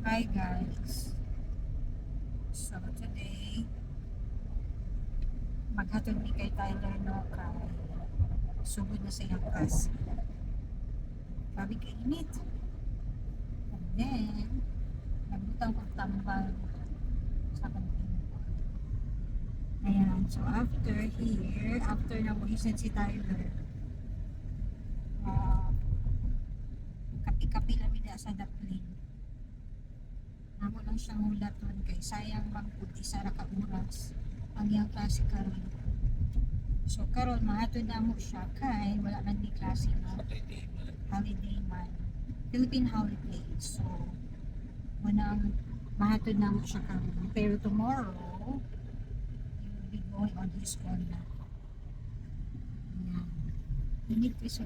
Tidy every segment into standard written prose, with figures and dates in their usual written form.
Hi guys. So today, maghatod ni kay Tyler no kay sugod na sa iyang class. Grabe ka init. And then, nagbutang ko tambal sa kantin. Ayan. So after na mo isend si Tyler, uh, kapi-kapi lang nila sa daplin. Namo lang siyang hulaton kay sayang magputi sa ra ka oras ang iyang klase karon. So karon mahatod na mo siya kay wala man ni klase na holiday man. Philippine holiday. So manang mahatod na mo siya karon. Pero tomorrow he will be going on his own na. Ayan. Init ko sa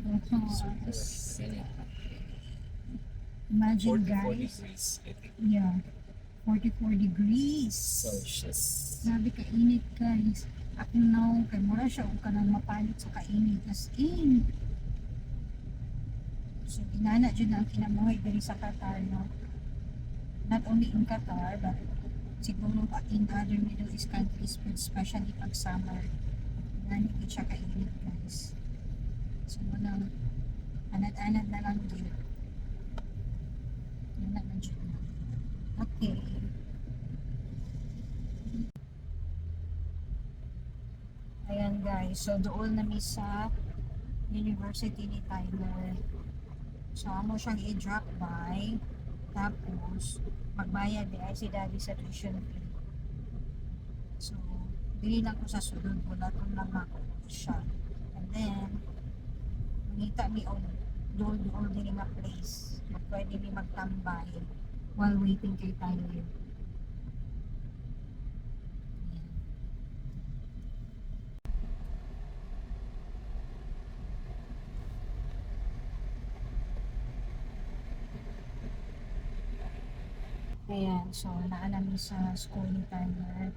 imagine 44 guys. degrees, I think. Yeah. 44 degrees. Celsius. Grabe ka init guys. Ako now, kay mura siya o ka nang mapalit sa kainit. As in. So, inana dyan na ang kinamuhay diri sa Qatar, no? Not only in Qatar, but siguro in other Middle East countries, but especially pag summer. Inanit siya kainit guys. So, walang anad-anad na lang din. Yan na dyan na. Okay. Ayan guys, so doon na mi sa University ni Tyler. So amo siyang i-drop by, tapos magbayad di ay si daddy sa tuition fee. So bili lang ko sa sulod, wala tong lang ako siya. And then mangita mi og doon din nga place na pwede mi magtambay while waiting kay Tyler. Ayan, so naanami sa school ni Tyler.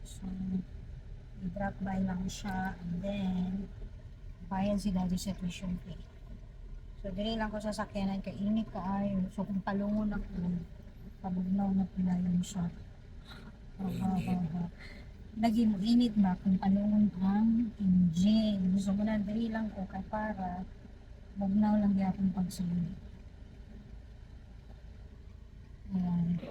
So, i-drop by lang siya and then bayad si daddy sa tuition fee. So, dili lang ko sasakyanan kay init kaayo. So, kung palungon ako, pabugnaw na pila yun siya. Lagi mo init ba kung palungon ang engine. Gusto mo na dili lang ko kay para bugnaw lang gyapon pagsulod. Ayan.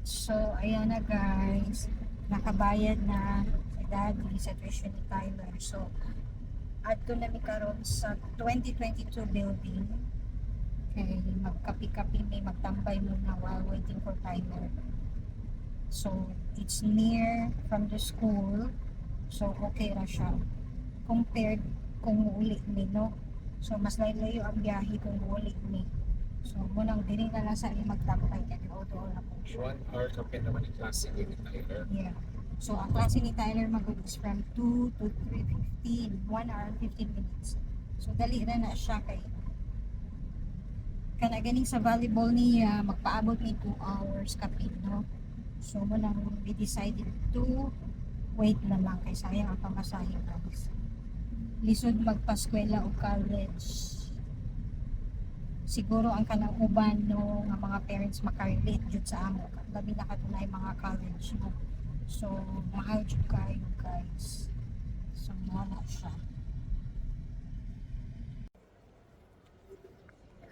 So, ayan na guys. Nakabayad na si daddy sa tuition ni Tyler. So, adto na mi karon sa 2022 building. Okay, magkapi-kapi may magtambay muna while waiting for Tyler. So, it's near from the school. So, okay ra siya. Compared kung uli mi, no? So, mas layo ang biyahe kung uli mi. So, munang dili na lang sa magtambay kaya auto na po siya. 1 hour kapit naman yung klase ko ni Tyler. Yeah. So, ang klase ni Tyler mag is from 2 to 3:15. 1 hour and 15 minutes. So, dali na siya kay kana ganing sa volleyball niya magpaabot ni 2 hours kapit, no? So, munang we decided to wait na lang kay sayang ang pamasahe guys. Lisod magpaskwela o college. Siguro ang kanang uban no nga mga parents makarelate jud sa amo labi na katunay mga college no. So mahal jud kayo guys. So wala siya.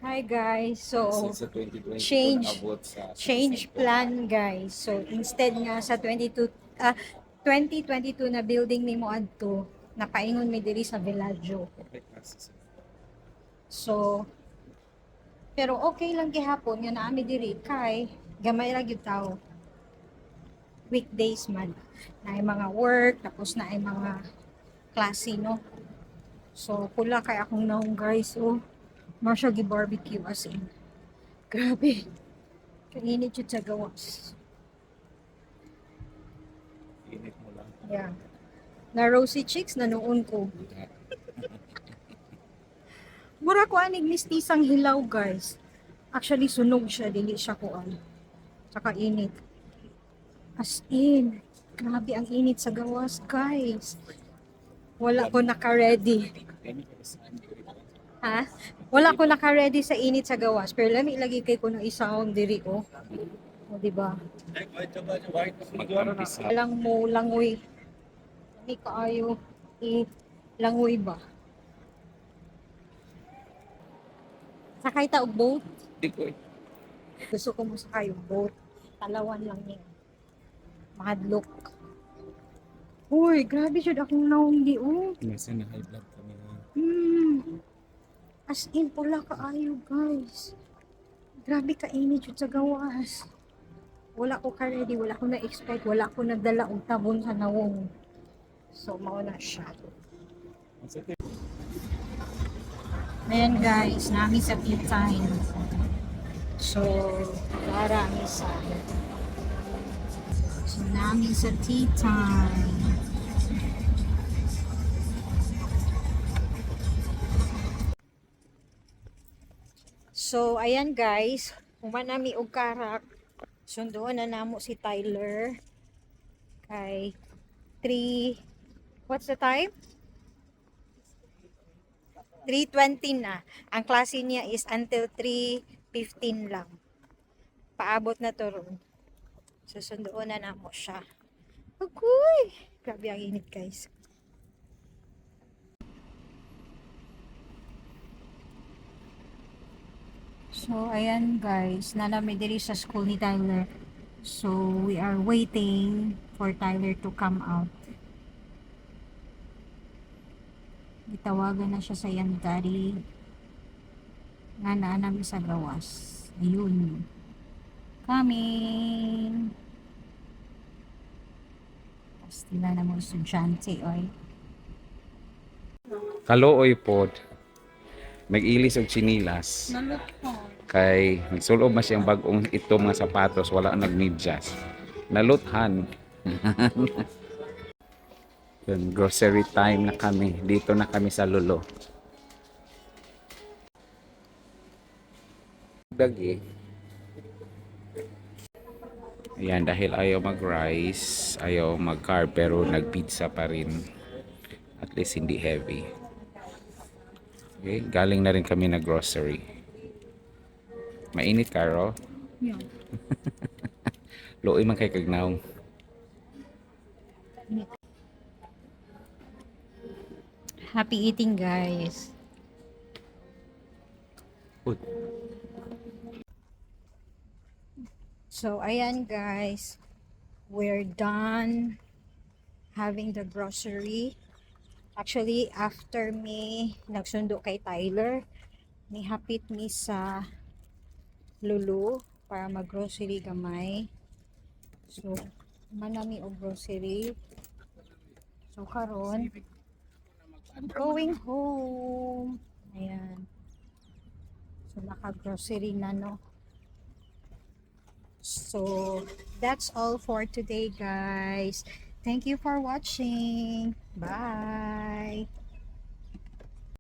Hi guys. So Since sa 2020 change plan guys. So instead nga sa 2022 na building nimo adto napaingon mi diri sa Villaggio. So pero okay lang gihapon nga naami diri kay gamay ra gyud tao. Weekdays man na mga work tapos na mga klase no. So pula kay akong naong guys oh. Marshall gi barbecue as in. Grabe. Kainit jud sa gawas. Init mo lang. Yeah. Na rosy cheeks na noon ko. Mura ko anig mistisang hilaw guys. Actually sunog siya, dili siya kuan. Saka init. As in, grabe ang init sa gawas guys. Wala ko naka-ready. Ha? Wala ko naka-ready sa init sa gawas. Pero lami ilagay kay ko ng isang diri oh. O, diba? Mag-umpisa. Walang mo langoy. Lami kaayo langoy ba? Sakay ta og boat. Di ko Gusto ko mo sakay og boat. Talawan lang niya. Mahadlok. Uy, grabe siya akong naong di oh. Minsan na high blood kami na. As in, pula kaayo guys. Grabe ka init yun sa gawas. Wala ko ka-ready, wala ko na-expect, wala ko nagdala og tabon sa nawong. So, mauna siya. Ayan guys, nami sa tea time. So, para sa nami sa tea time. So, ayan guys, humanami og karak. Sundoon na namo si Tyler. Kay 3, what's the time? 3:20 na. Ang klase niya is until 3:15 lang. Paabot na to ron. Susundoon na namo siya. Agoy! Grabe ang init guys. So, ayan guys, nanami diri sa school ni Tyler. So, we are waiting for Tyler to come out. Itawagan na siya sa iyang daddy. Nga naanami sa gawas. Ayun. Coming! Pastila na mo estudyante, oy. Kalooy pod. Nag-ilis og chinilas. Nalot ko. Kay nagsulob man siyang bagong itong mga sapatos, wala nagmedyas. Naluthan. Yun, grocery time na kami. Dito na kami sa Lolo. Dagi. Ayan, dahil ayaw mag-rice, ayaw mag-carb, pero nag-pizza pa rin. At least hindi heavy. Okay, galing na rin kami na grocery. Mainit, Karo? Yeah. Looy man kay kagnaw. Happy eating, guys. Uy. So, ayan guys. We're done having the grocery. Actually, after me nagsundo kay Tyler, nihapit mi sa Lulu para mag-grocery gamay. So, manami og grocery. So, karon I'm going home. Ayan. So, naka-grocery na, no? So, that's all for today, guys. Thank you for watching. Bye!